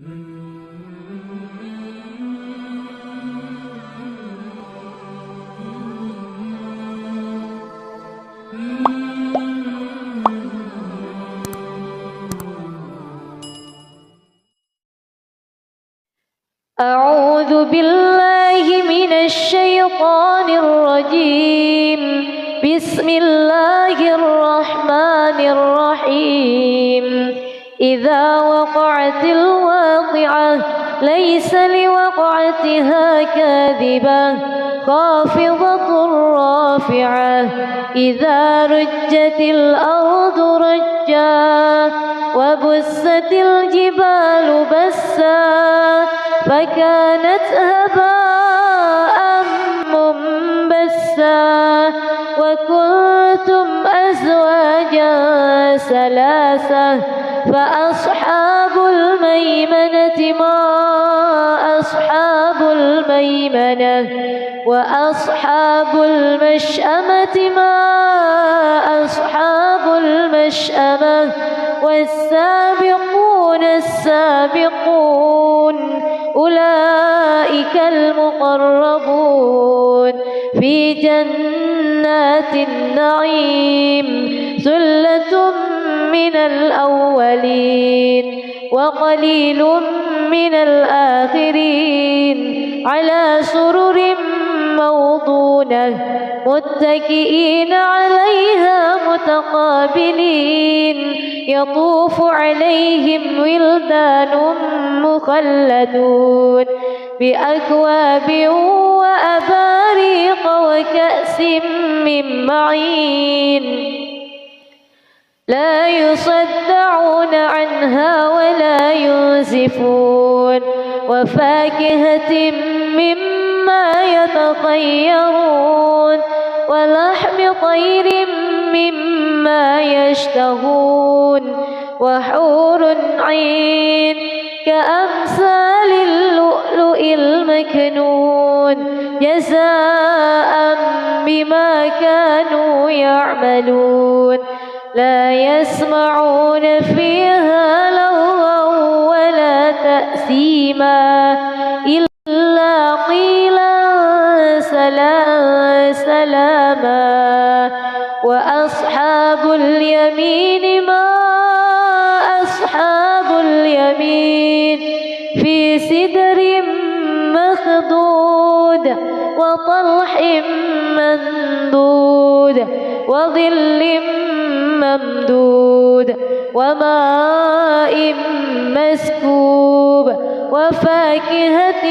أعوذ بالله من الشيطان الرجيم. بسم الله الرحمن الرحيم. إذا وقعت الواقعة ليس لوقعتها كاذبة خافضة رافعة. إذا رجت الأرض رجا وبست الجبال بسا فكانت هباء منبثا وكنتم أزواجا ثلاثة فأصحاب الميمنة ما أصحاب الميمنة وأصحاب المشأمة ما أصحاب المشأمة والسابقون السابقون أولئك المقربون في جنات النعيم. ثلة من الأولين وقليل من الآخرين على سرر موضونة متكئين عليها متقابلين. يطوف عليهم ولدان مخلدون بأكواب وأباريق وكأس من معين لا يصدعون عنها ولا ينزفون وفاكهة مما يتخيرون ولحم طير مما يشتهون وحور عين كأمثال اللؤلؤ المكنون جزاء بما كانوا يعملون. لا يسمعون فيها لغوا ولا تأثيما إلا قيلا سلاما. وأصحاب اليمين ما أصحاب اليمين في سدر مخضود وطلح ممدود وظل ممدود وماء مسكوب وفاكهة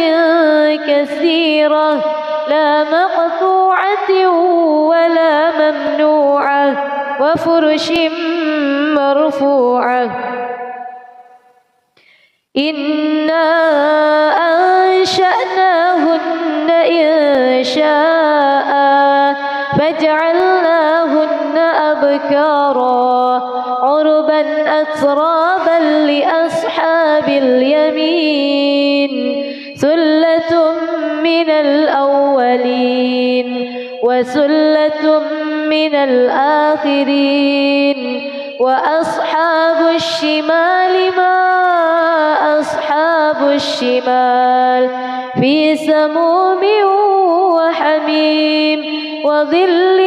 كثيرة لا مقطوعة ولا ممنوعة وفرش مرفوعة. إنا أنشأناهن إنشاء فجعلناهن أبكارا عربا أترابا لأصحاب اليمين. ثلة من الأولين وثلة من الآخرين وأصحاب الشمال ما أصحاب الشمال في سموم وحميم وظل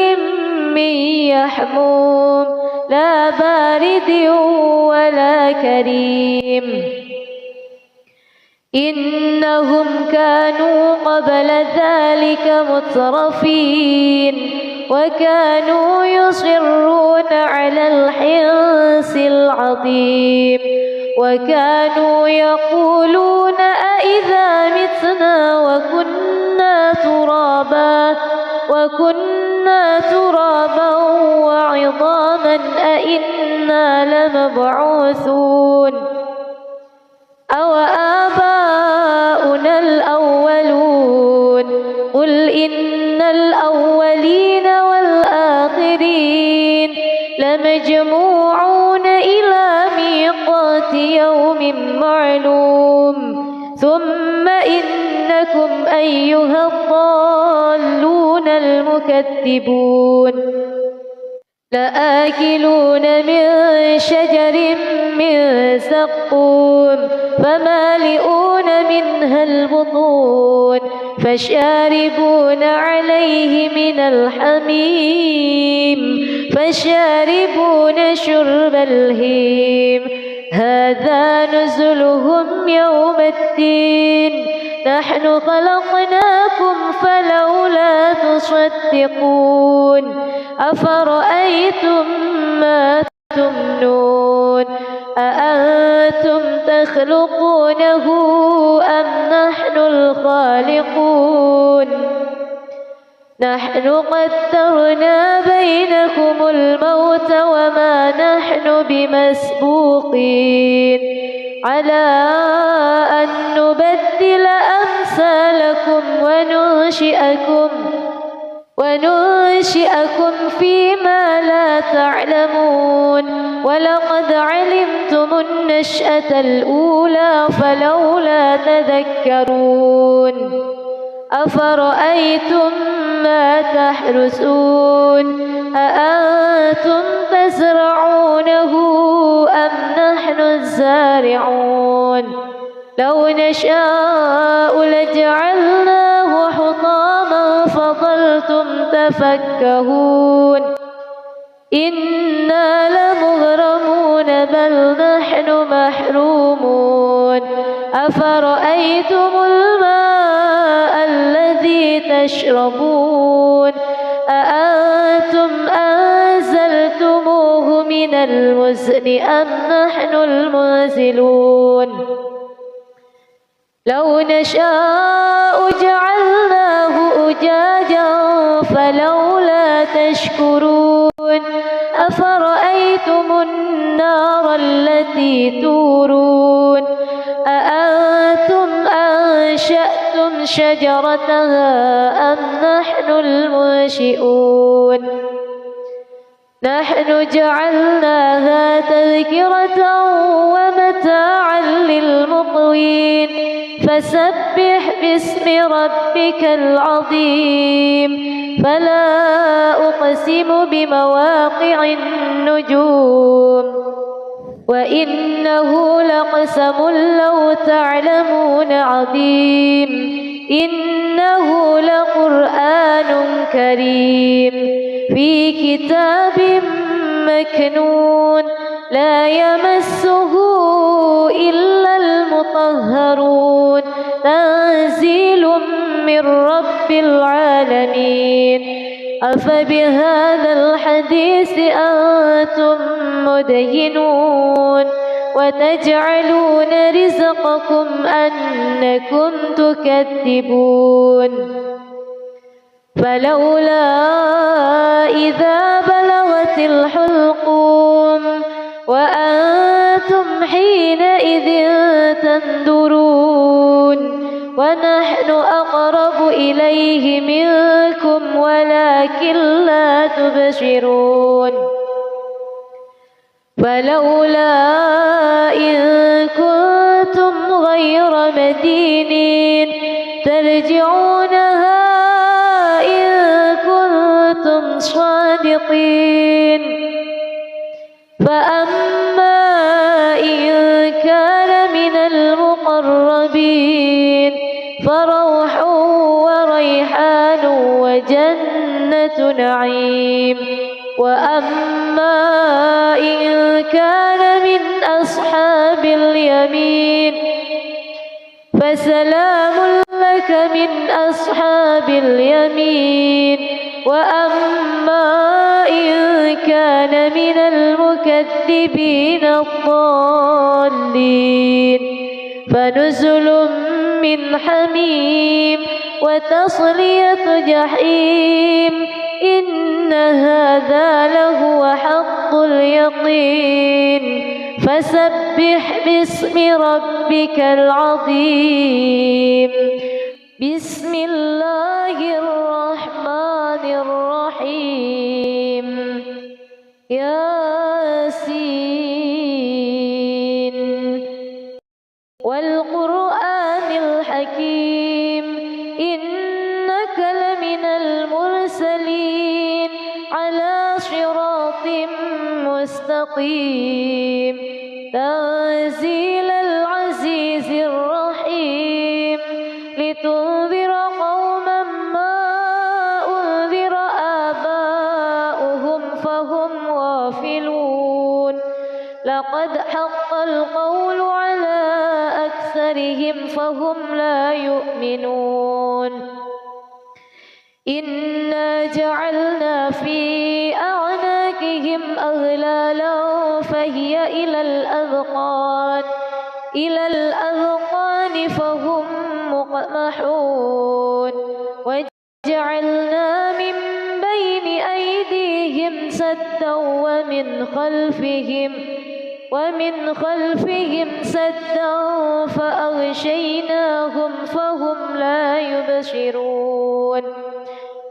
من يحموم لا بارد ولا كريم. إنهم كانوا قبل ذلك مترفين وكانوا يصرون على الحنث العظيم وكانوا يقولون أإذا متنا وكنا ترابا وعظاما أإنا لمبعوثون أو آباؤنا الأولون. قل إن الأولين والآخرين لمجموعون إلى ميقات يوم معلوم. ثم إنكم أيها الضالون المكذبون لآكلون من شجر من زقوم فمالئون منها البطون فشاربون عليه من الحميم فشاربون شرب الهيم هذا نزلهم يوم الدين نحن خلقناكم فلولا تصدقون أفرأيتم ما تمنون أأنتم تخلقونه أم نحن الخالقون نحن قدرنا بينكم الموت وما نحن بمسبوقين على أن نبدل أمثالكم وننشئكم فيما لا تعلمون ولقد علمتم النشأة الأولى فلولا تذكرون أفرأيتم ما تحرثون أأنتم تزرعونه أم نحن الزارعون لو نشاء لجعلناه حطاما فظلتم تفكهون إنا لمغرمون بل نحن محرومون أفرأيتم الماء الذي تشربون أأنتم أنزلتموه من المزن أم نحن المنزلون لو نشاء جعلناه أجاجا فلولا تشكرون أفرأيتم النار التي تورون أأنتم أنشأتم شجرتها أم نحن المنشئون نحن جعلناها تذكرة ومتاعا للمقوين فسبح باسم ربك العظيم فلا أقسم بمواقع النجوم وإنه لقسم لو تعلمون عظيم إنه لقرآن كريم في كتاب مكنون لا يمسه إلا المطهرون تنزيل من رب العالمين أفبهذا الحديث أنتم مدهنون وتجعلون رزقكم أنكم تكذبون فلولا إذا بلغت الحلقوم وأنتم حينئذ تنظرون ونحن أقرب إليه منكم ولكن لا تبصرون فلولا إن كنتم غير مدينين ترجعونها إن كنتم صادقين فأما إن كان من المقربين فروح وريحان وجنة نعيم وأما إن كان من أصحاب اليمين فسلام لك من أصحاب اليمين وأما إن كان من المكذبين الضالين فنزل من حميم وتصلية جحيم إن هذا لهو حق اليقين فسبح باسم ربك العظيم بسم الله الرحمن الرحيم ياسين والقرآن الحكيم إنك لمن المرسلين على صراط صراط مستقيم تنزيل العزيز الرحيم لتنذر قوما ما أنذر آباؤهم فهم غافلون لقد حق القول على أكثرهم فهم لا يؤمنون إنا جعلنا في أعناقهم أغلالا فهي إلى الأذقان فهم مقمحون وجعلنا من بين أيديهم سدا ومن خلفهم سدا فأغشيناهم فهم لا يبصرون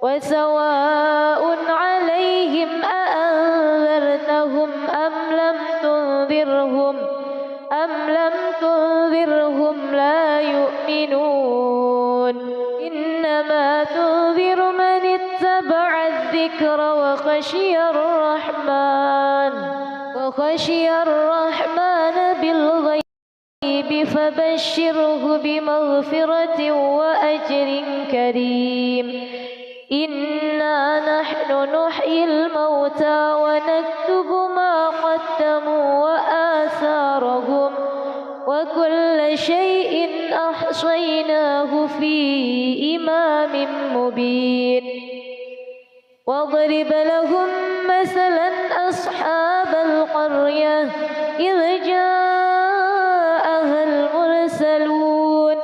وسواء عليهم أأنذرتهم أم لم تنذرهم لا يؤمنون إنما تنذر من اتبع الذكر وخشي الرحمن بالغيب فبشره بمغفرة وأجر كريم إنا نحن نحيي الموتى ونكتب ما قدموا وآثارهم وكل شيء أحصيناه في إمام مبين واضرب لهم مثلا أصحاب القرية إذ جاءها المرسلون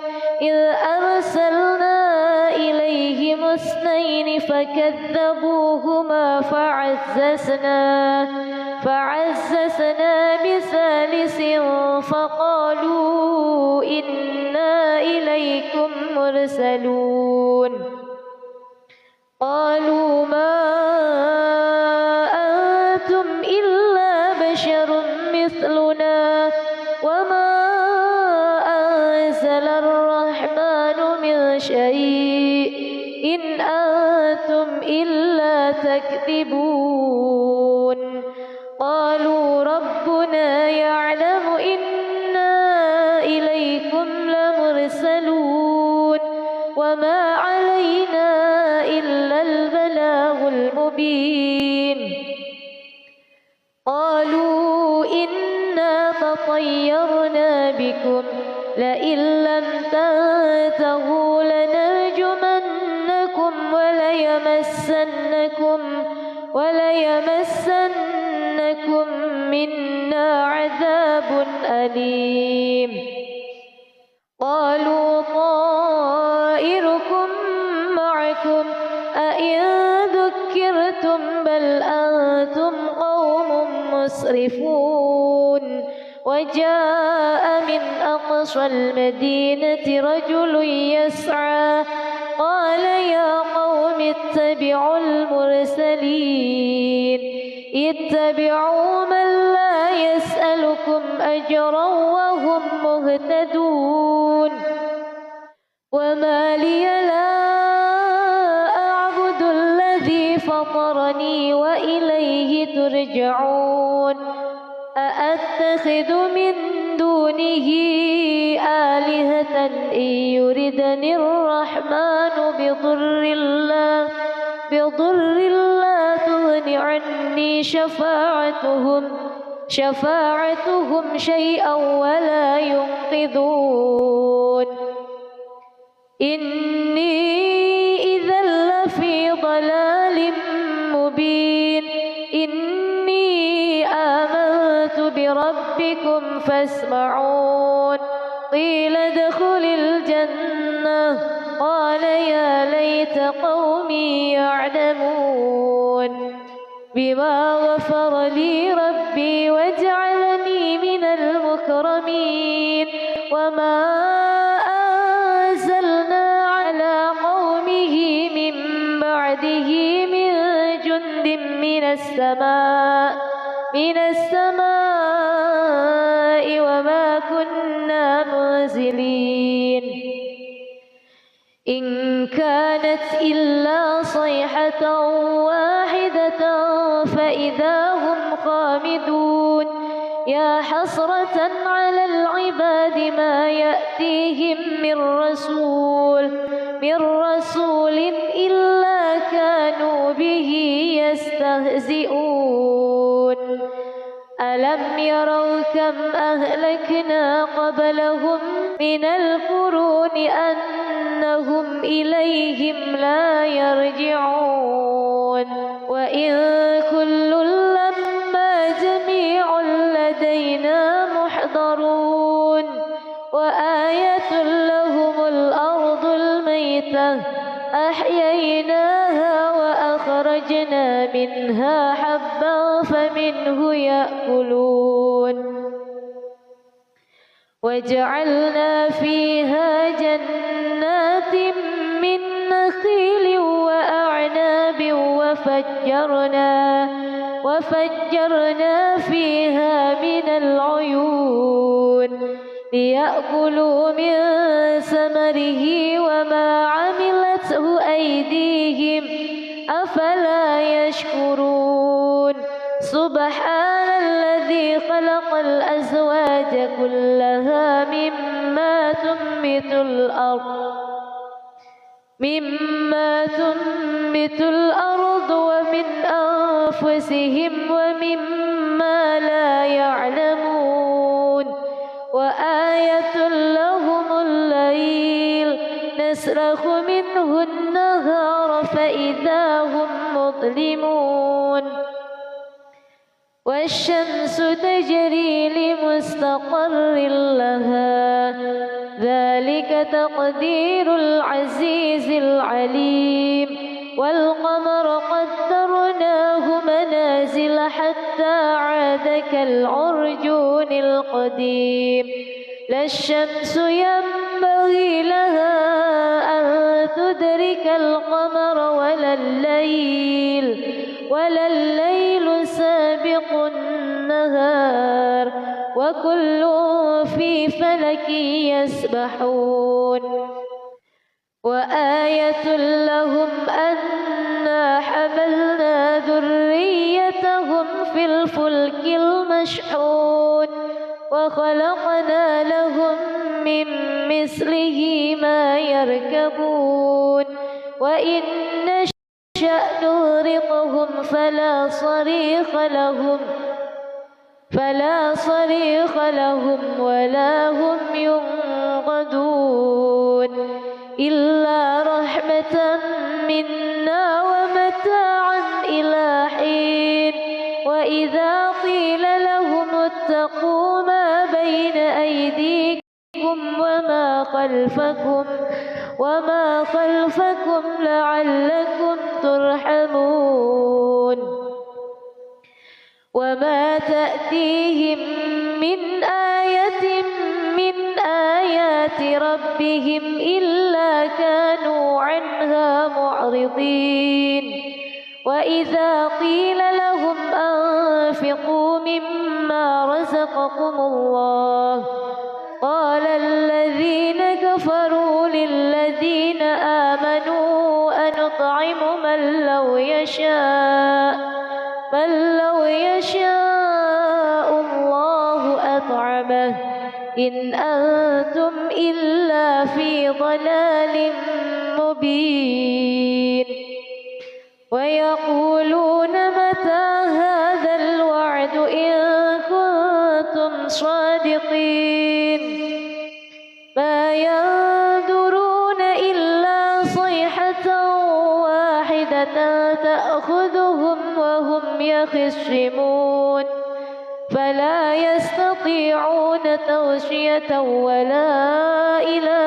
إذ أرسلنا إليهم اثنين فكذبوهما فعززنا بثالث فقالوا إنا إليكم مرسلون قالوا ما أنتم إلا بشر مثلنا وما أنزل الرحمن من شيء إن أنتم إلا تكذبون قالوا ربنا يعلم إنا إليكم لمرسلون وما علينا إلا البلاغ المبين قالوا إنا تطيرنا بكم لئن لم تنتهوا لنرجمنكم وليمسنكم منا عذاب أليم قالوا طائركم معكم أئن ذكرتم بل أنتم قوم مسرفون وجاء من أقصى المدينة رجل يسعى قال يا قوم اتبعوا المرسلين اتبعوا من لا يسألكم أجرا وهم مهتدون وما لي لا أعبد الذي فطرني وإليه ترجعون أأتخذ من دونه آلهة إن يردني الرحمن بضر لا تغن عني شفاعتهم شيئا ولا ينقذون إني إذا لفي ضلال مبين إني آمنت بربكم فاسمعون قيل ادخل الجنة قال يا ليت قومي يعلمون بما غفر لي ربي وجعلني من المكرمين وما أنزلنا على قومه من بعده من جند من السماء وما كنا منزلين إن كانت إلا صيحة واحدة فإذا هم حامدون يا حسرة على العباد ما يأتيهم من رسول إلا كانوا به يستهزئون ألم يروا كم أهلكنا قبلهم من القرون أنهم إليهم لا يرجعون وإن كل لما جميع لدينا محضرون وآية لهم الأرض الميتة أحييناها وأخرجنا منها حبا فمنه يأكلون وجعلنا فيها جنات من نخيل وأعناب وفجرنا فيها من العيون ليأكلوا من ثمره وما عملته أيديهم أفلا يشكرون سبحان الذي خلق الأزواج كلها مما تنبت الأرض ومن أنفسهم ومما لا يعلمون وآية لهم الليل نسلخ منه النهار فإذا هم مظلمون والشمس تجري لمستقر لها ذلك تقدير العزيز العليم والقمر قدرناه منازل حتى عاد كالعرجون القديم لا الشمس ينبغي لها أن تدرك القمر ولا الليل سابق النهار وكل في فلك يسبحون وآية لهم أنا حملنا ذريتهم في الفلك المشحون وخلقنا لهم من مثله ما يركبون وإن نشأ نغرقهم فلا صريخ لهم ولا هم ينقذون إلا رحمة منا ومتاعا إلى حين وإذا قيل لهم اتقوا ما بين أيديكم وما خلفكم لعلكم ترحمون وما تأتيهم من آية من آيات ربهم إلا كانوا عنها معرضين وإذا قيل لهم أنفقوا مما رزقكم الله قال الذين كفروا للذين آمنوا أنطعم من لو يشاء الله أطعمه إن أنتم إلا في ضلال مبين ويقولون متى هذا الوعد إن كنتم صادقين ما ينظرون إلا صيحة واحدة تأخذهم وهم يخصمون فلا يستطيعون توصية ولا إلى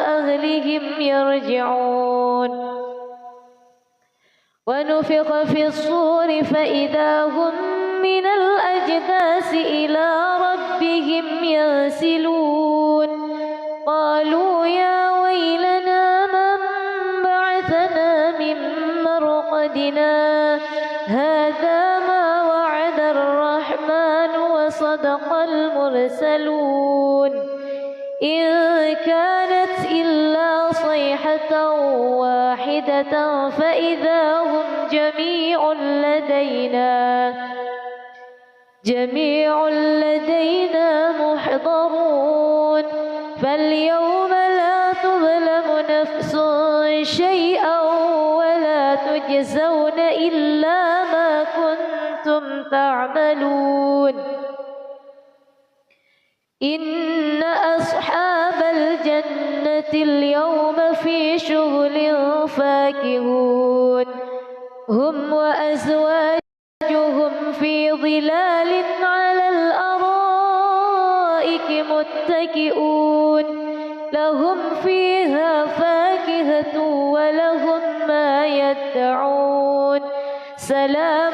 أهلهم يرجعون ونفخ في الصور فإذا هم من الأجداث إلى ربهم ينسلون قالوا يا ويلنا من بعثنا من مرقدنا هذا ما وعد الرحمن وصدق المرسلون إن كانت إلا صيحة واحدة فإذا هم جميع لدينا محضرون فاليوم لا تظلم نفس شيئا ولا تجزون إلا ما كنتم تعملون إن أصحاب الجنة اليوم في شغل فاكهون هم وأزواجهم في ظلال على الأرائك متكئون لهم فيها فاكهة ولهم ما يدعون سلام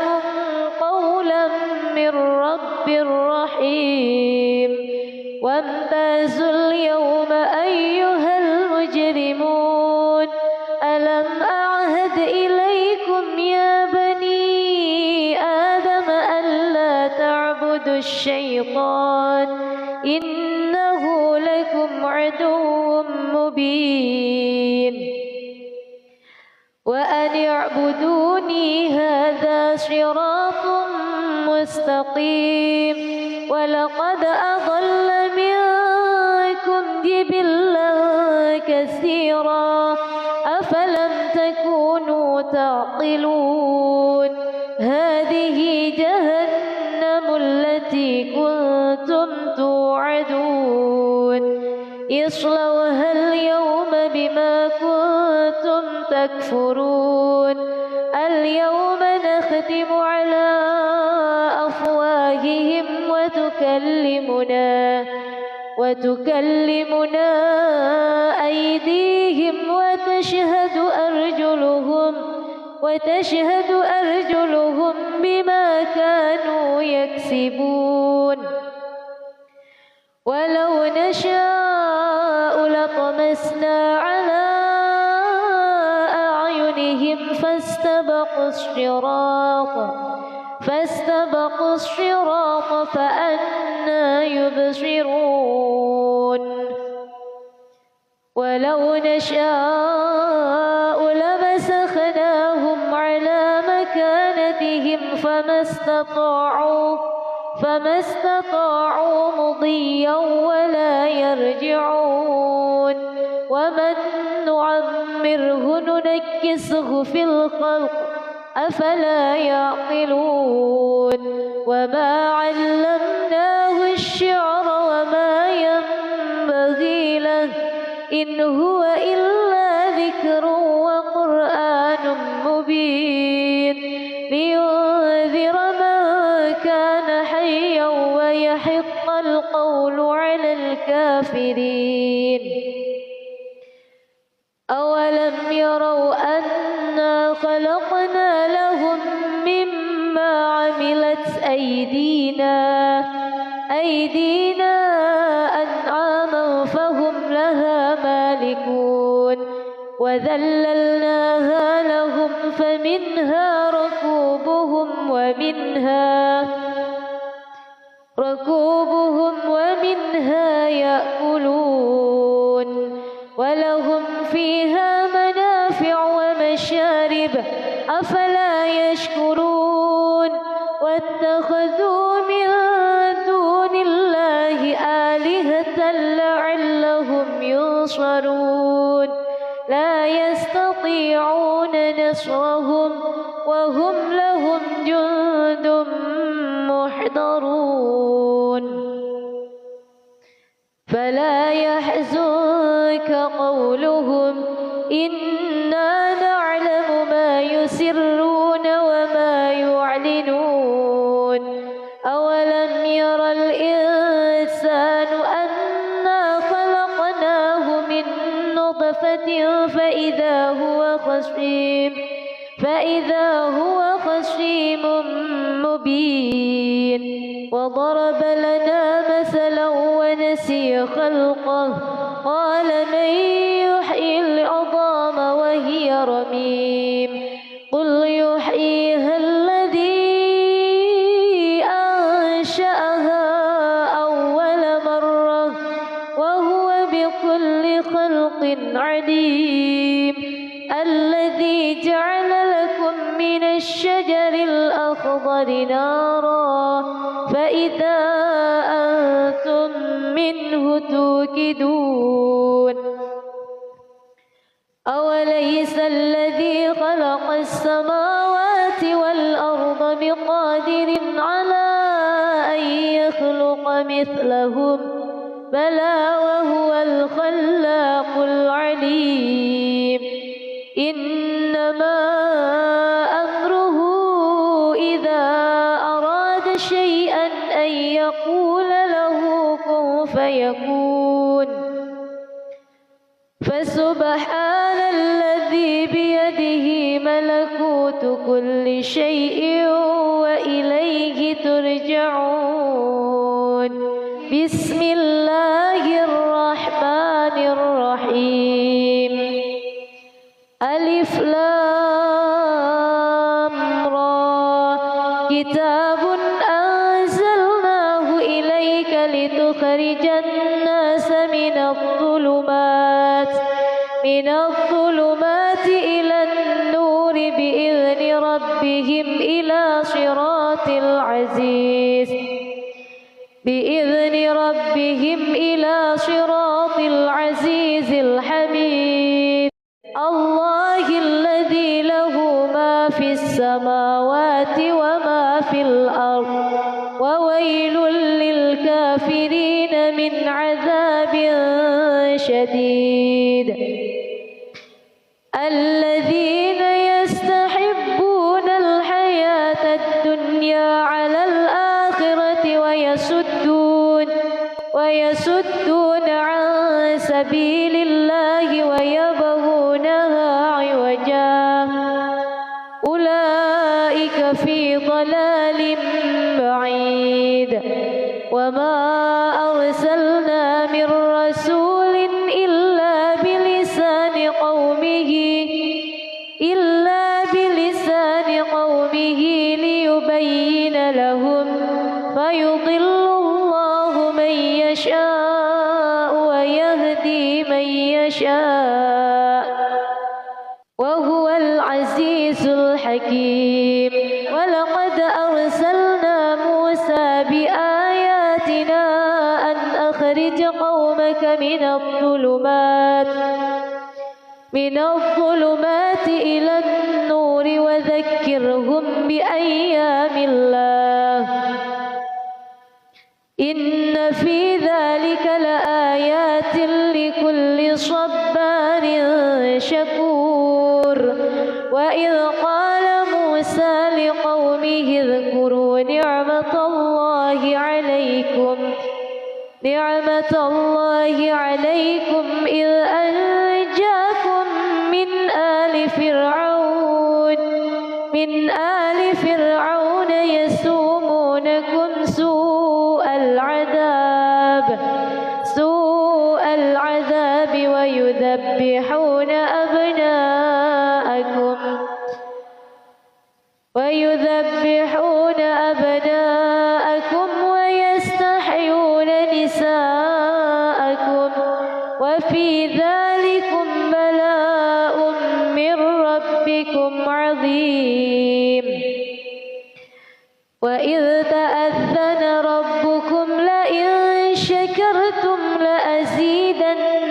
قولا من رب رحيم وامتازوا اليوم أيها المجرمون ألم أعهد إليكم يا بني آدم ألا تعبدوا الشيطان إنه لكم عدو مبين وأن اعبدوني هذا صراط مستقيم ولقد أضل منكم جبلا كثيرا أفلم تكونوا تعقلون هذه جهنم التي كنتم توعدون اصلوها اليوم بما كنتم تكفرون اليوم نختم على أفواههم وتكلمنا أيديهم وتشهد أرجلهم بما كانوا يكسبون ولو نشاء لطمسنا على أعينهم فاستبقوا الصراط فأنى يبصرون ولو نشاء لمسخناهم على مكانتهم فما استطاعوا مضيا ولا يرجعون ومن نعمره ننكسه في الخلق أفلا يعقلون وما علمناه الشعر وما ينبغي له إن هو إلا ذكر وقرآن مبين لينذر من كان حيا ويحق القول على الكافرين أولم يروا أنا خلقنا لهم مما عملت أيدينا أنعاما فهم لها مالكون وذللناها لهم فمنها ركوبهم ومنها يأكلون ولهم فيها منافع ومشارب أفلا يشكرون واتخذوا من دون الله آلهة لعلهم ينصرون لا يستطيعون نصرهم وهم لهم جند محضرون فلا يحزنك قولهم إنا نعلم ما يسرون وما يعلنون أولم ير الإنسان أنا خلقناه من نطفة فإذا هو خصيم مبين وضرب لنا مثلا ونسي خلقه قال من يحيي العظام وهي رميم قل يحييها الذي أنشأها أول مرة وهو بكل خلق عليم الذي جعل لكم من الشجر الأخضر الأخضر نارا فإذا أنتم منه توقدون أوليس الذي خلق السماوات والأرض بقادر على أن يخلق مثلهم بلى وهو الخلاق العليم إنما أمره إذا أراد شيئا أن يقول له كن فيكون فسبحان الذي بيده ملكوت كل شيء وإليه ترجعون بسم الله الرحمن الرحيم ألف لام را كتاب أنزلناه إليك لتخرج الناس من الظلمات إلى النور بإذن ربهم إلى صراط العزيز الحميد الله الذي له ما في السماوات وما في الأرض وويل للكافرين من عذاب شديد الذين يستحبون الحياة الدنيا على الآخرة ويصدون عن سبيل الله ويبغونها عوجا أولئك في ضلال بعيد وما أرسلنا من رسول إلا بلسان قومه ليبين لهم فيضل الله من يشاء ويهدي من يشاء وهو العزيز الحكيم ولقد أرسلنا موسى بآياتنا أن أخرج قومك من الظلمات إلى النور وذكرهم بأيام الله إن في ذلك لآيات لكل صبار شكور وإذ قال موسى لقومه اذكروا نعمة الله عليكم إذ أنجاكم من آل فرعون يسومونكم سوء العذاب ويذبحون أبناءكم ويستحيون نساءكم وفي ذلكم بلاء من ربكم عظيم وإذ تأذن ربكم لئن شكرتم لأزيدنكم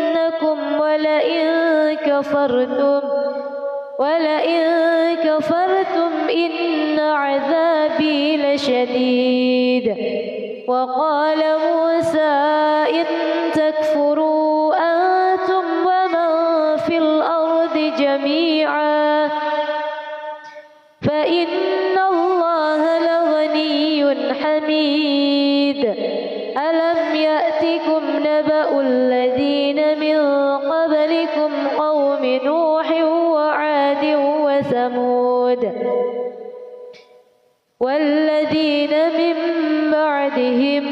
ولئن كفرتم إن عذابي لشديد وقال موسى إن تكفروا أنتم ومن في الأرض جميعا فإن الله لغني حميد ألم يأتكم نبأ الذين من قبلكم قوم نوح وعاد وثمود والذين من بعدهم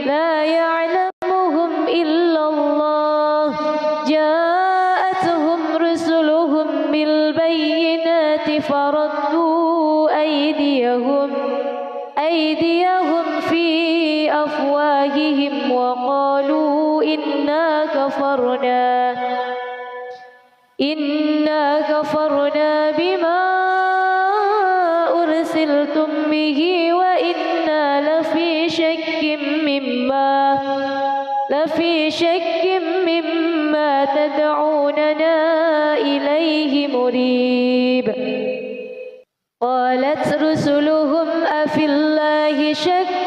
لا يعلمهم إلا الله جاءتهم رسلهم بالبينات فردوا أيديهم في أفواههم وقالوا إنا كفرنا بما أرسل أرسلتم به وإنا لفي شك مما تدعوننا إليه مريب. قالت رسلهم أفي الله شك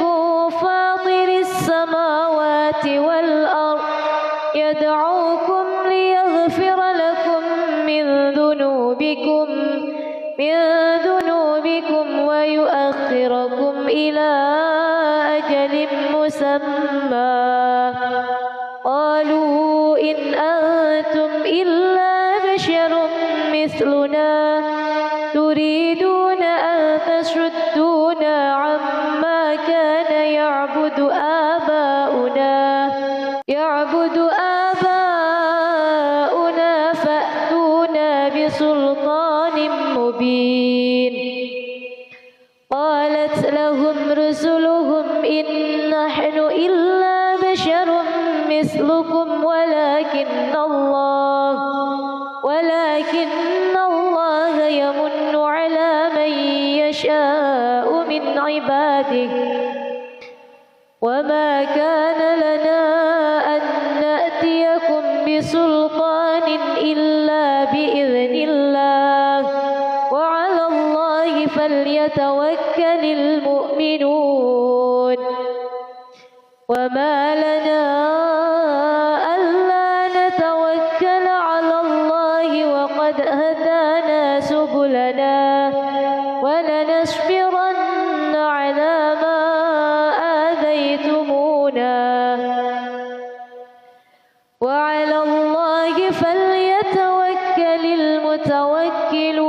فاطر السماوات والأرض يدعوكم ليغفر لكم من ذنوبكم ويؤخركم إلى أجل مسمى. قالوا إن أنتم إلا بشر مثلنا تريدون أن تصدونا عما كان يعبد آباؤنا فأتونا بسلطان مبين. قالت لهم رسلهم إن نحن إلا بشر مثلكم ولكن الله يمن على من يشاء من عباده وما كان لنا أن نأتيكم بسلطان إلا بإذن الله وعلى الله فليتوكل المؤمنون. وما لنا ألا نتوكل على الله وقد هدانا سبلنا ولنصبرن على ما آذيتمونا وعلى الله فليتوكل المتوكلون.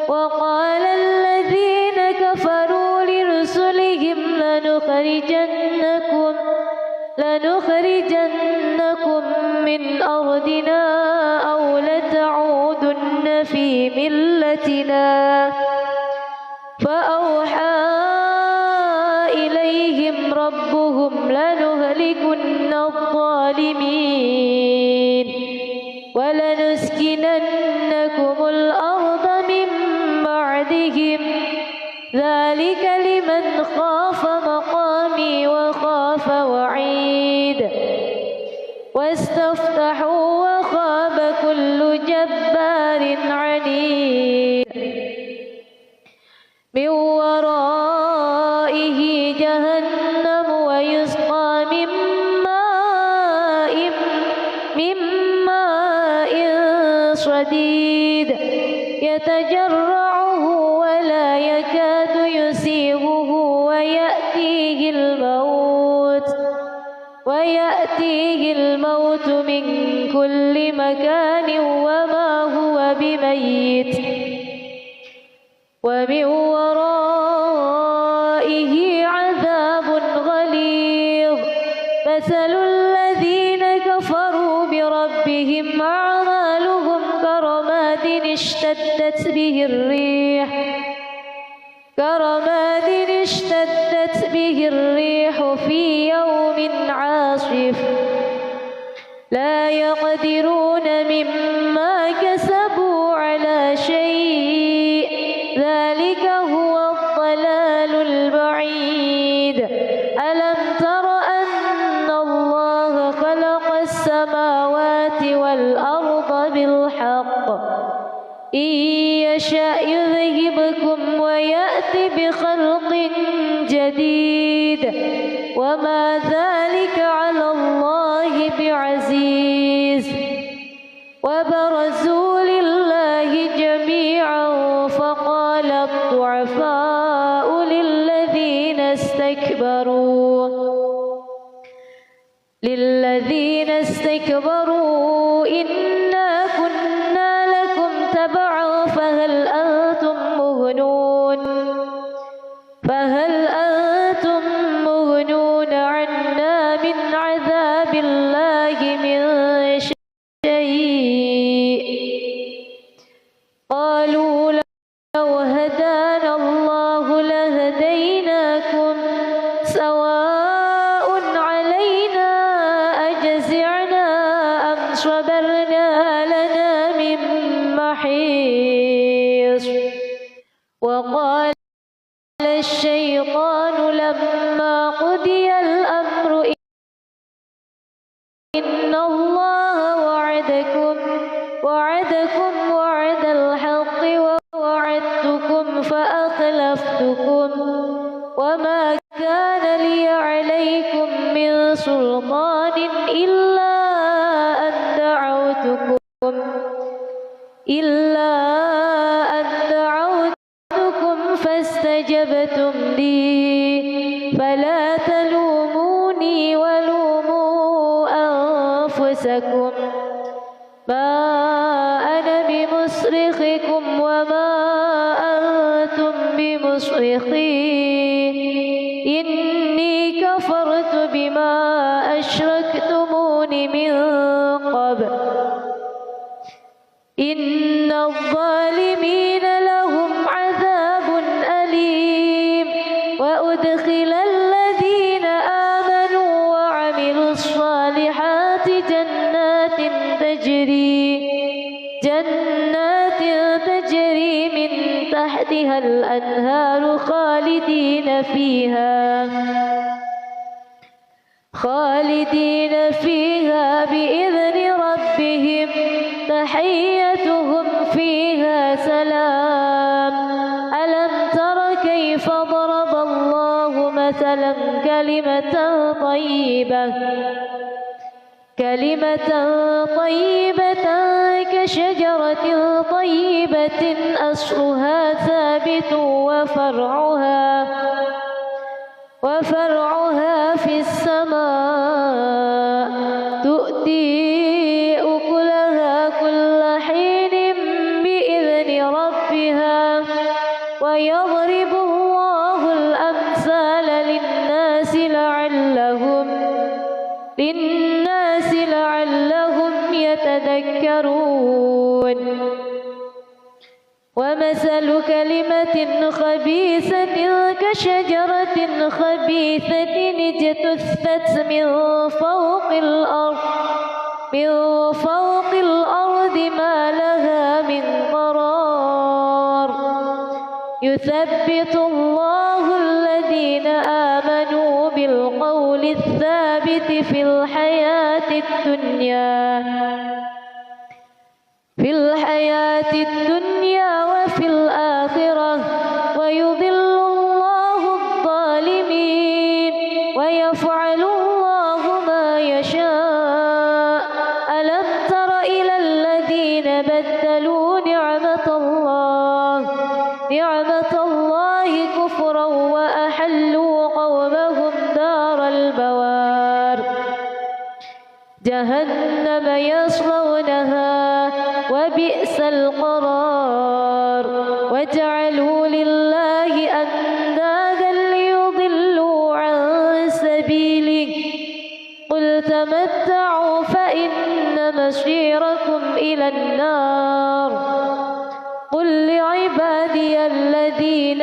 وقال الذين كفروا لرسلهم لنخرجنكم من أرضنا أو لتعودن في ملتنا. فأوحى إليهم ربهم لنهلكن الظالمين ولنسكننكم الأرض من بعدهم ذلك لمن خاف مقامي وخاف وعيد. واستفتحوا وخاب كل جبار عنيد. من ورائه جهنم ويسقى من ماء صديد يتجرعه ولا يكاد يسيغه ويأتيه الموت من كل مكان وما هو بميت ومن ورائه عذاب غليظ. مثل الذين كفروا بربهم أعمالهم كرماد اشتدت به الريح في يوم عاصف لا يقدرون مما كسبوا على شيء ذلك هو الضلال البعيد. ألم تر أن الله خلق السماوات والأرض بالحق إن يشأ يذهبكم ويأتي بخلق جديد وما ذلك على الله بعزيز. وبرزوا لله جميعا فقال الضعفاء للذين استكبروا إنا كنا لكم تبعا فهل أنتم مغنون عنا من عذاب الله من شيء. قالوا لو هدانا الله لهديناكم سواء علينا أجزعنا أم صبرنا وقال الشيطان لما قضي الأمر إن الله وعدكم وعد الحق ووعدتكم فأخلفتكم وما كان لي عليكم من سلطان إلا أن دعوتكم فاستجبتم لي فلا تلوموني ولوموا أنفسكم ما أنا بمصرخكم وما أنتم بمصرخي إني كفرت بما أشركتمون من قبل إن الظالمين لهم عذاب أليم وأدخل الذين آمنوا وعملوا الصالحات جنات تجري من تحتها الأنهار خالدين فيها بإذن ربهم تحيتهم فيها سلام ألم تر كيف ضرب الله مثلا كلمة طيبة كشجرة طيبة أصلها ثابت وفرعها في السماء تؤتي أكلها كل حين بإذن ربها ويضرب الله الأمثال للناس لعلهم يتذكرون ومثل كلمة خبيثة كشجرة خبيثة اجتثت من فوق الأرض ما لها من قرار يثبت الله الذين آمنوا بالقول الثابت في الحياة الدنيا وفي الآخرة ويضل الله الظالمين ويفعل الله ما يشاء ألم تر إلى الذين بدلوا نعمة الله كفرا وأحلوا قومهم دار البوار جهنم يصلونها وبئس القرار وجعلوا لله أندادا ليضلوا عن سبيله قل تمتعوا فإن مصيركم إلى النار قل لعبادي الذين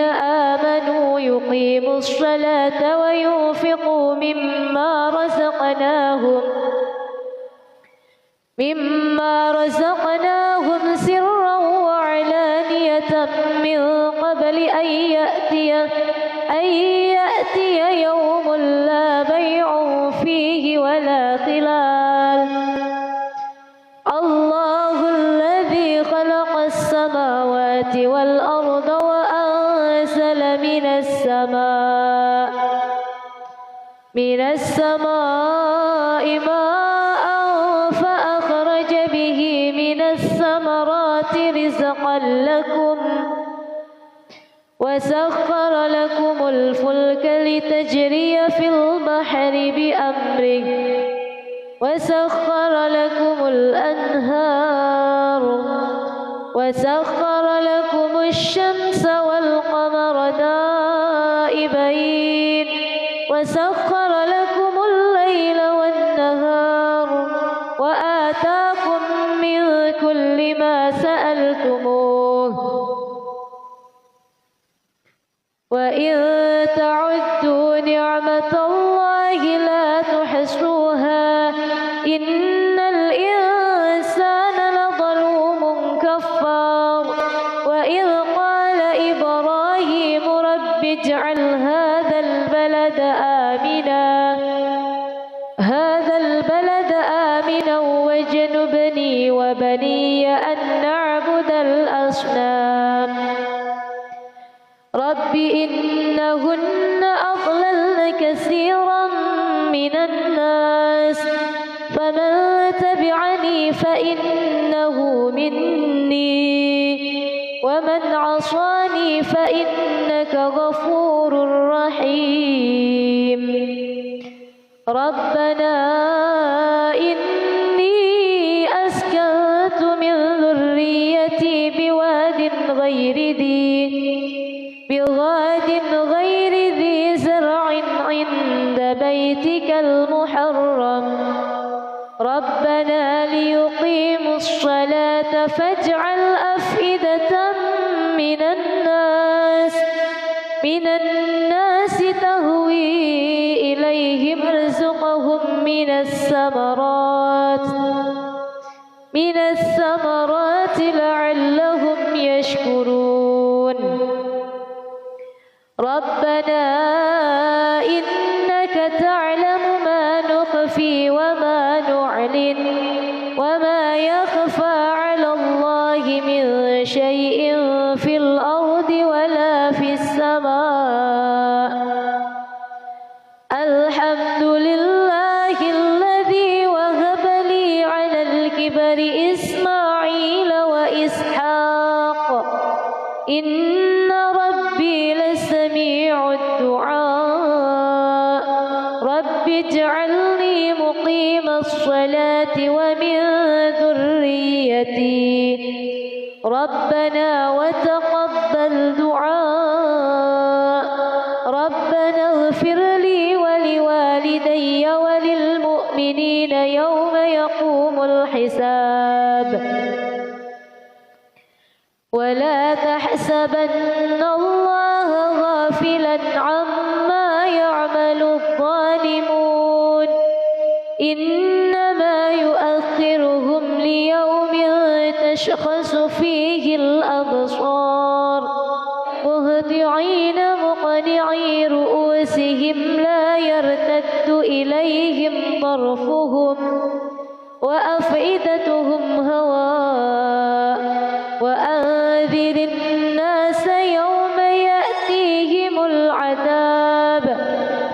آمنوا يقيموا الصلاة وينفقوا مما رزقناهم سرا وعلانية من قبل أن يأتي يوم لا بيع فيه ولا خلال الله الذي خلق السماوات والأرض وأنزل من السماء ماء فأخرج به من الثمرات رزقا لكم وسخر لكم الفلك لتجري في البحر بأمره وسخر لكم الأنهار وسخر لكم الشمس والقمر دائبين وسخر لكم الليل والنهار وآتاكم من كل ما سألتموه وإن تعدوا نعمة الله لا تحصوها إن الإنسان لظلوم كفار وإذ قال إبراهيم اجعل هذا البلد آمنا واجنبني وبني أن نعبد الأصنام رب إنهن أضللن كثيرا من الناس فمن تبعني فإنه مني ومن عصاني فإنك غفور رحيم ربنا إني أسكنت من ذريتي بواد غير ذي زرع عند بيتك المحرم ربنا ليقيموا الصلاة فاجعل أفئدة من الناس تهوي إليهم ارزقهم من الثمرات لعلهم يشكرون ربنا إنك تعلم ما نخفي وما نعلن وما يخفى على الله من شيء في الأرض ولا في السماء الحمد لله الذي وهب لي على الكبر إسماعيل وإسحاق إن ربي لسميع الدعاء رب اجعلني مقيم الصلاة ومن ذريتي ربنا وتقبل دعاء ربنا اغفر لي ولوالدي وللمؤمنين يوم يقوم الحساب ولا تحسبن الله غافلا عما يعمل الظالمون إنما يؤخرهم ليوم تشخص فيه الأبصار مهطعين مقنعي رؤوسهم لا يرتد إليهم طرفهم وأفئدتهم هواء وأنذر الناس يوم يأتيهم العذاب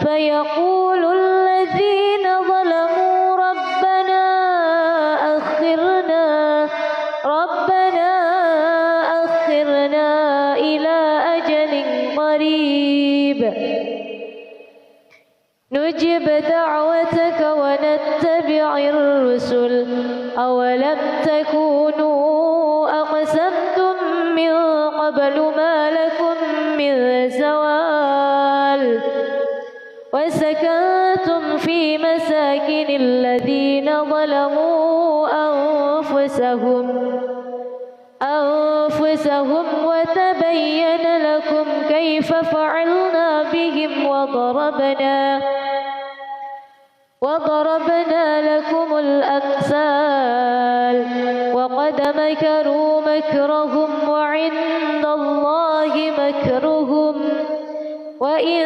فيقول الذين ظلموا ربنا أخرنا إلى أجل قريب نجب دعوتك ونتبع الرسل أولم تكونوا أقسمتم من قبل ما لكم من زوال وسكنتم في مساكن الذين ظلموا أنفسهم وتبين لكم كيف فعلنا بهم وضربنا لكم الأمثال وقد مكروا مكرهم وعند الله مكرهم وإن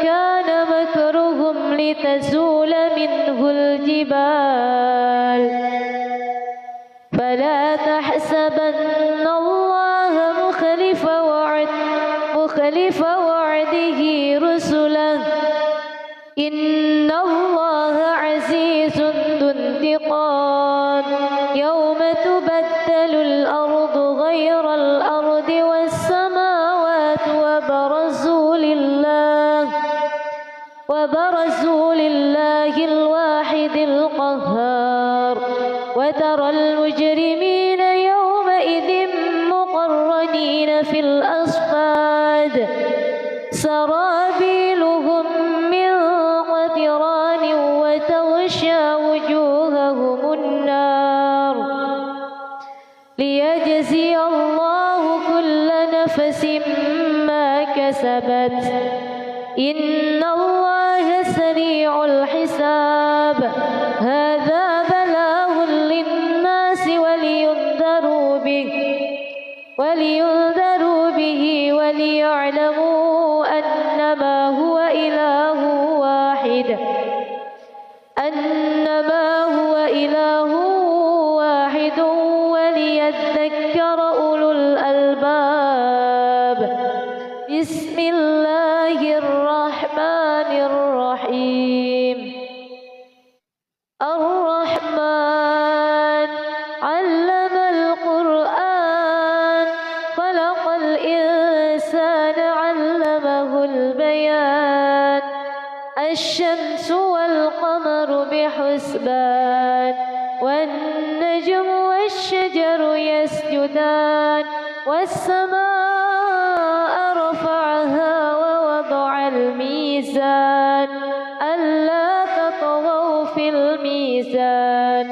كان مكرهم لتزول منه الجبال فلا تحسبن الله مخلف وعده رسله إن الله عزيز ذو انتقام يوم تبدل الأرض غير الأرض والسماوات وبرزوا لله الواحد القهار وترى المجرمين يومئذ مقرنين في الأصفاد سرابيلهم من قطران وتغشى وجوههم النار ليجزي الله كل نفس ما كسبت إن الله سريع الحساب هذا بلاغ للناس ولينذروا به وليعلموا أنما هو إله واحد وليذكر أولو الألباب. بسم الله الرحمن الرحيم. الرحمن علم القرآن خلق الإنسان علمه البيان. الشمس والقمر بحسبان والنجم والشجر يسجدان والسماء رفعها ووضع الميزان ألا تطغوا في الميزان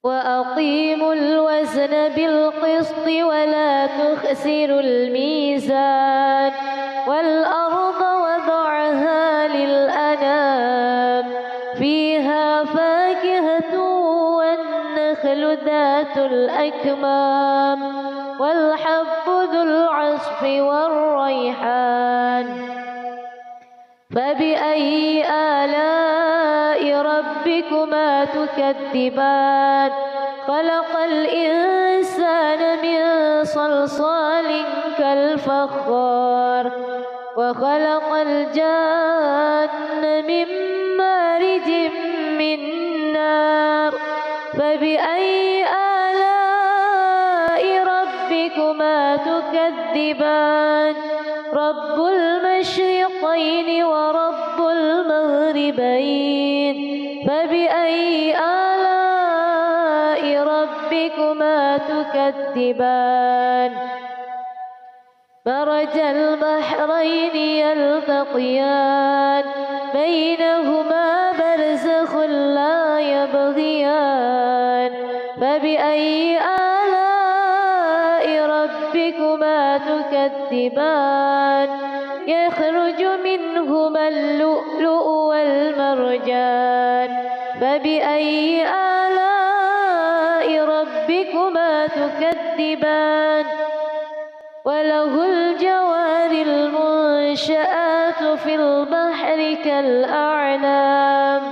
وأقيموا الوزن بالقسط ولا تخسروا الميزان والأرض وضعها للأنام فيها فاكهة والنخل ذات الأكمام والحب ذو العصف والريحان. فبأي آلاء ربكما تكذبان؟ خلق الإنسان من صلصال كالفخار وخلق الجان من مارج من نار. فبأي آلاء ربكما تكذبان؟ رب المشرقين ورب المغربين. فبأي آلاء ربكما تكذبان؟ مرج البحرين يلتقيان بينهما برزخ لا يبغيان. فبأي آلاء ربكما تكذبان؟ يخرج منهما اللؤلؤ والمرجان. فبأي آلاء ربكما تكذبان؟ وله الجوار المنشآت في البحر كالأعلام.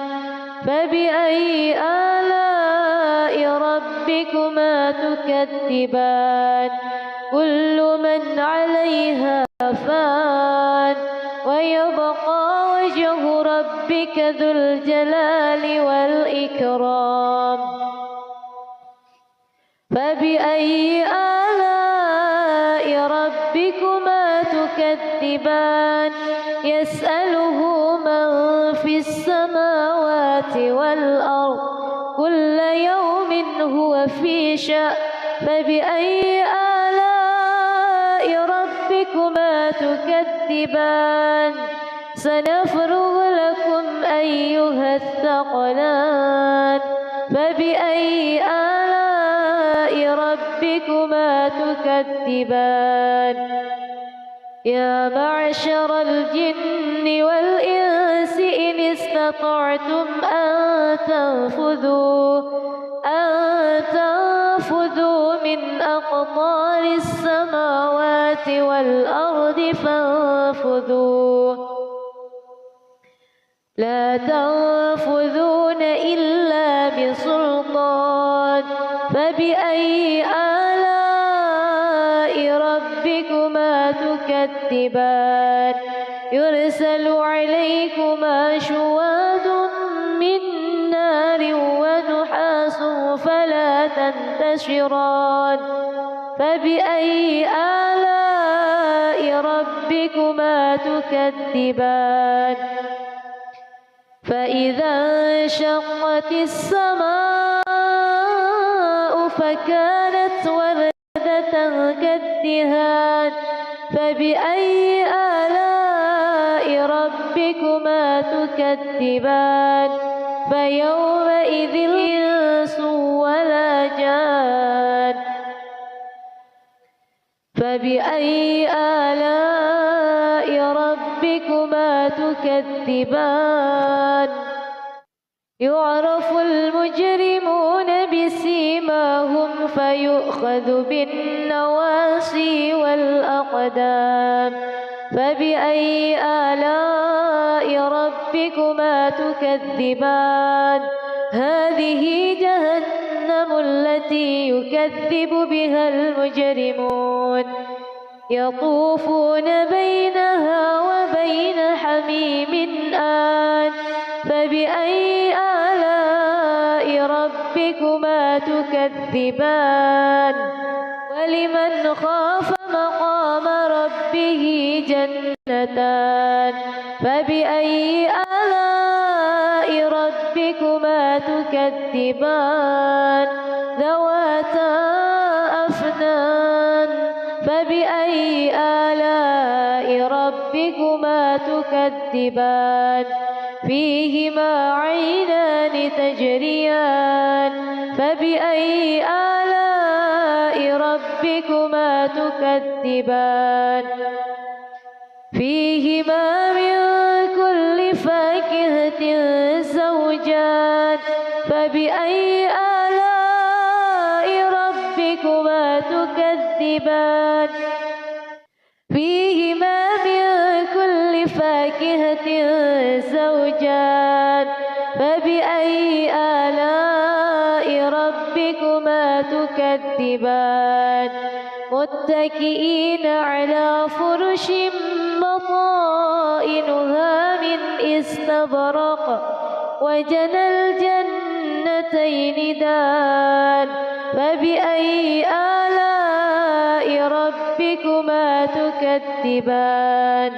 فبأي آلاء ربكما تكذبان؟ كل من عليها فان ويبقى وجه ربك ذو الجلال والإكرام. فبأي آلاء ربكما تكذبان؟ يسأله من في السماوات والأرض كل يوم هو في شأن. فبأي آلاء ربكما تكذبان؟ سنفرغ لكم أيها الثقلان. فبأي آلاء ربكما تكذبان؟ يا معشر الجن والإنس إن استطعتم أن تنفذوا من أقطار السماوات والأرض فانفذوا لا تنفذون إلا بسلطان. فبأي آلاء ربكما تكذبان؟ يرسل عليكما شواظ من نار ونحاس فلا تنتشران. فبأي آلاء ربكما تكذبان؟ فإذا انشقت السماء فكانت وردة كالدهان. فبأي آلاء ربكما تكذبان؟ فيومئذ الإنس ولا جان. فبأي آلاء ربكما تكذبان؟ يعرف المجرمون بسيماهم فيؤخذ بالنواصي والأقدام فبأي آلاء ربكما تكذبان هذه جهنم التي يكذب بها المجرمون يطوفون بينها وبين حميم آن فبأي آلاء ربكما تكذبان ولمن خاف مقام ربه جنتان فبأي آلاء ربكما تكذبان ذواتا أفنان فبأي آلاء ربكما تكذبان فيهما عينان تجريان فبأي آلاء ربكما تكذبان فيهما من كل فاكهة زوجان فبأي آلاء ربكما تكذبان فيهما من كل فاكهة زوجان فبأي آلاء ربكما تكذبان متكئين على فرش بطائنها من استبرق وجنى الجنتين دان فبأي آلاء ربكما تكذبان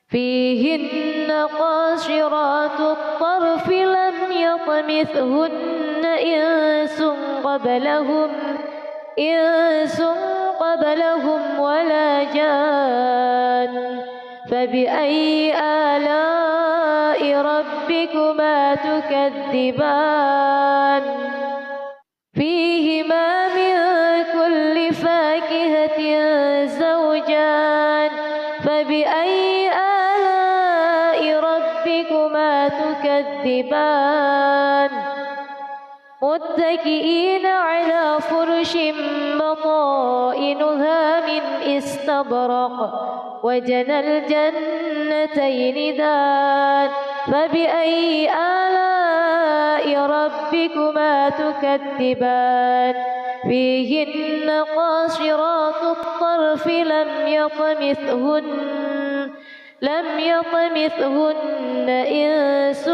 فيهن قاصرات الطرف لم يطمثهن إنس قبلهم ولا جان فبأي آلاء ربكما تكذبان فيهما من كل فاكهة زوجان فبأي آلاء ربكما تكذبان متكئين على فرش بطائنها من استبرق وجنى الجنتين دان فبأي آلاء ربكما تكذبان فيهن قاصرات الطرف لم يطمثهن إنس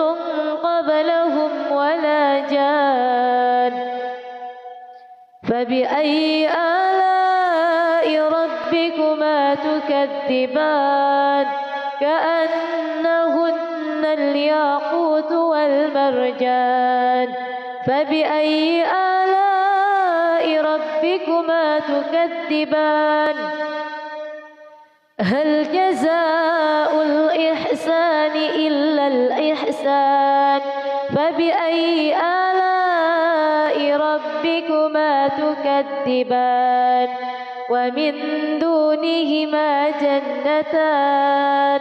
قبلهم ولا جان فبأي آلاء ربكما تكذبان كأنهن الياقوت والمرجان فبأي آلاء ربكما تكذبان هل جزاء الإحسان إلا الإحسان فبأي آلاء ربكما تكذبان ومن دونهما جنتان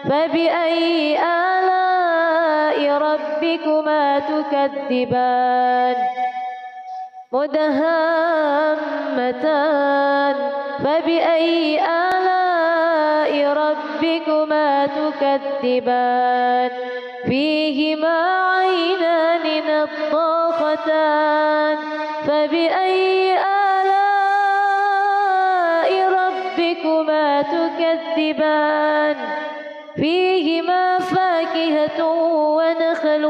فبأي آلاء ربكما تكذبان مدهامتان فبأي آلاء ربكما تكذبان فيهما عينان نضاختان فبأي آلاء ربكما تكذبان فيهما فاكهة ونخل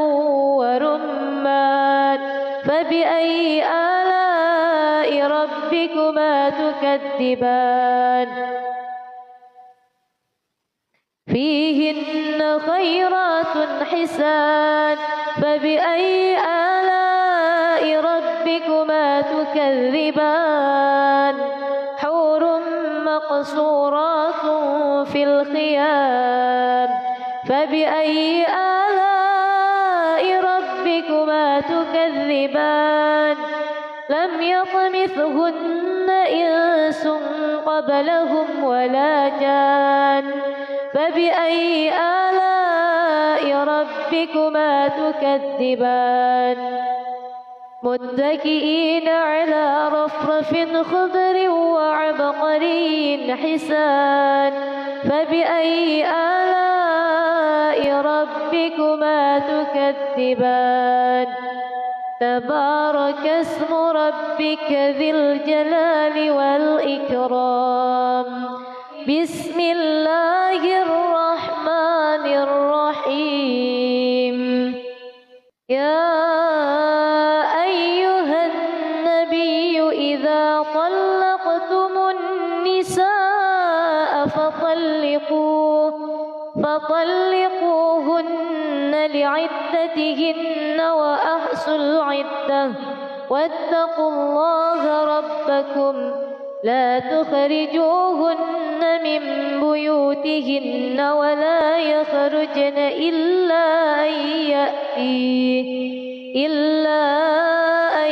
ورمان فبأي آلاء ربكما تكذبان فيهن خيرات حسان فبأي آلاء ربكما تكذبان حور مقصورات في الخيام فبأي آلاء ربكما تكذبان لم يطمثهن إنس قبلهم ولا جان فبأي آلاء ربكما تكذبان متكئين على رفرف خضر وعبقري حسان فبأي آلاء ربكما تكذبان تبارك اسم ربك ذي الجلال والإكرام بسم الله الرحمن الرحيم يا أيها النبي إذا طلقتم النساء فطلقوهن لعدتهن وأحصوا العدة واتقوا الله ربكم لا تخرجوهن من بيوتهن ولا يخرجن إلا أن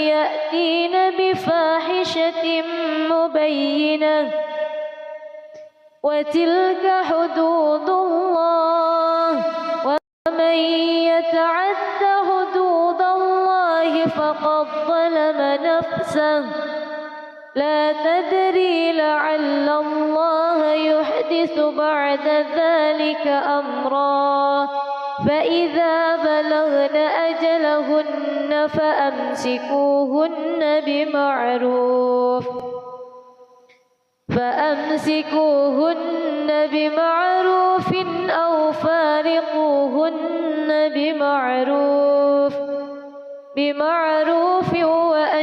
يأتين بفاحشة مبينة وتلك حدود الله ومن يتعد حدود الله فقد ظلم نفسه لا تدري لعل الله يحدث بعد ذلك أمرا فإذا بلغن أجلهن فأمسكوهن بمعروف أو فارقوهن بمعروف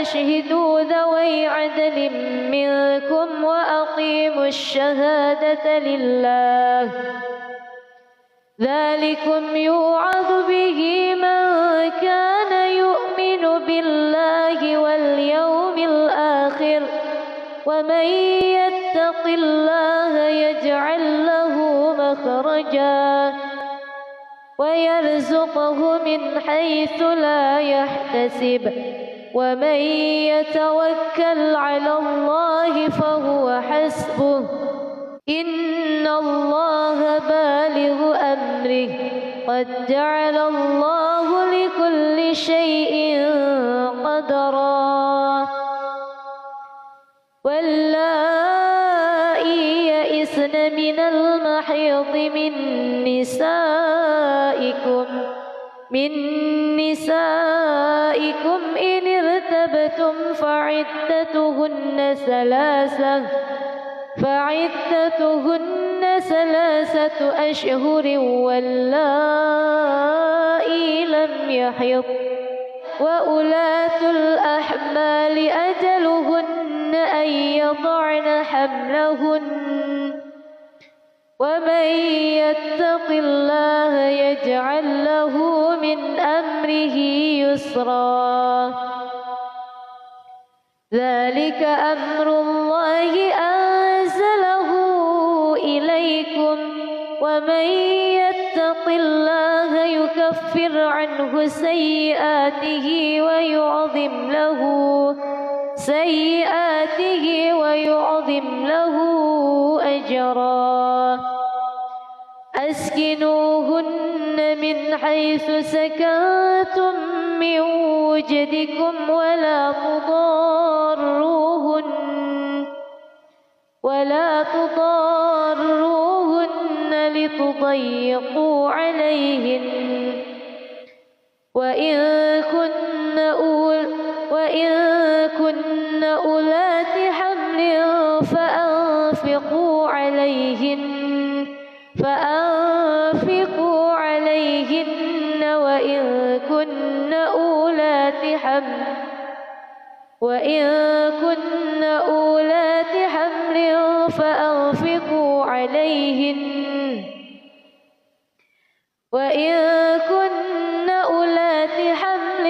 وأشهدوا ذوي عدل منكم وأقيموا الشهادة لله ذلكم يوعظ به من كان يؤمن بالله واليوم الآخر ومن يتق الله يجعل له مخرجا ويرزقه من حيث لا يحتسب ومن يتوكل على الله فهو حسبه إن الله بالغ أمره قد جعل الله لكل شيء قدرا واللائي يئسن من المحيض من نسائكم إن ارتبتم فعدتهن ثلاثة أشهر واللائي لم يحض وأولاة الأحمال أجلهن أن يضعن حملهن ومن يتق الله يجعل له من أمره يسرا ذلك أمر الله أنزله إليكم ومن يتق الله يكفر عنه سيئاته ويعظم له أجرا أسكنوهن من حيث سكنتم من وجدكم ولا تضاروهن لتضيقوا عليهن وإن كن أولات حمل فأنفقوا عليهن وإن كن أولات حمل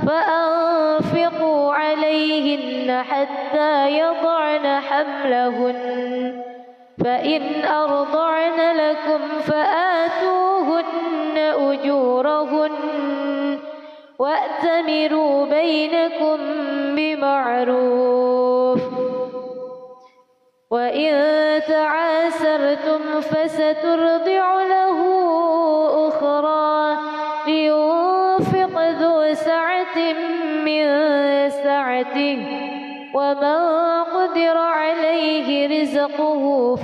فأنفقوا عليهن حتى يضعن حملهن فإن أرضعن لكم فآتوهن أجورهن وأتمروا بينكم بمعروف وإن تعاسرتم فسترضع له أخرى لينفق ذو سعة من سعته ومن قدر عليه رزقه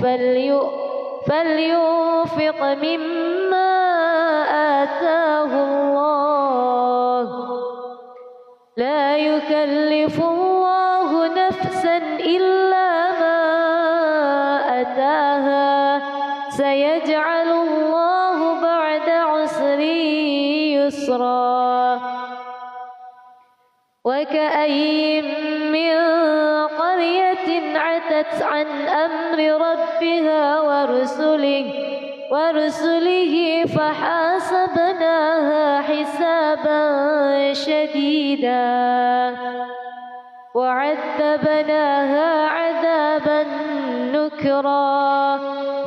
فلينفق مما آتاه الله لا يكلف الله نفسا إلا ما أتاها سيجعل الله بعد عسر يسرا وكأين من قرية عتت عن أمر ربها ورسله فحاسبناها حسابا شديدا وعذبناها عذابا نكرا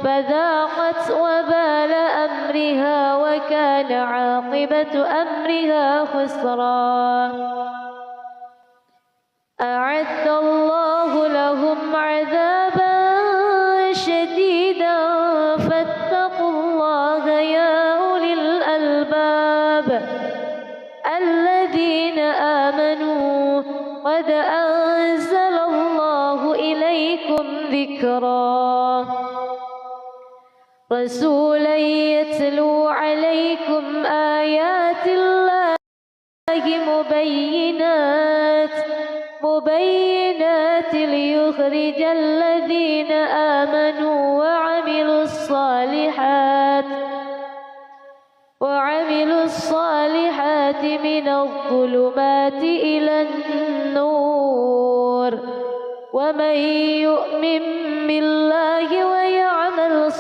فذاقت وبال أمرها وكان عاقبة أمرها خسرا أعد الله لهم عذابا شديدا فاتقوا الله يا أولي الألباب الذين آمنوا قد أنزل الله إليكم ذكرا رسولا يتلو عليكم آيات الله مبينات ليخرج الذين آمنوا وعملوا الصالحات من الظلمات إلى النور ومن يؤمن بالله ويعمل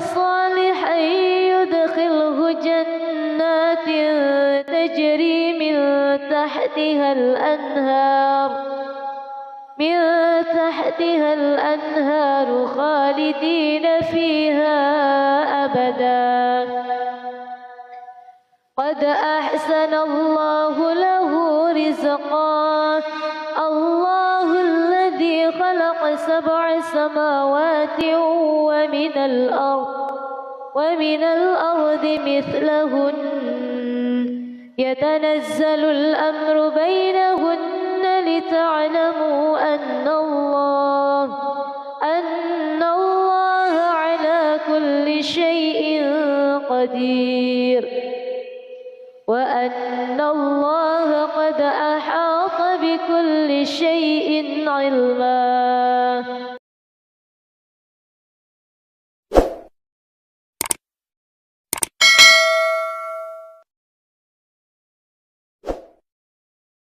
صالحا يدخله جنات تجري من تحتها الأنهار خالدين فيها أبدا قد أحسن الله له رزقا الله الذي خلق 7 سماوات ومن الأرض مثلهن يتنزل الأمر بينهن لتعلموا أن الله على كل شيء قدير وأن الله قد أحاط بكل شيء علما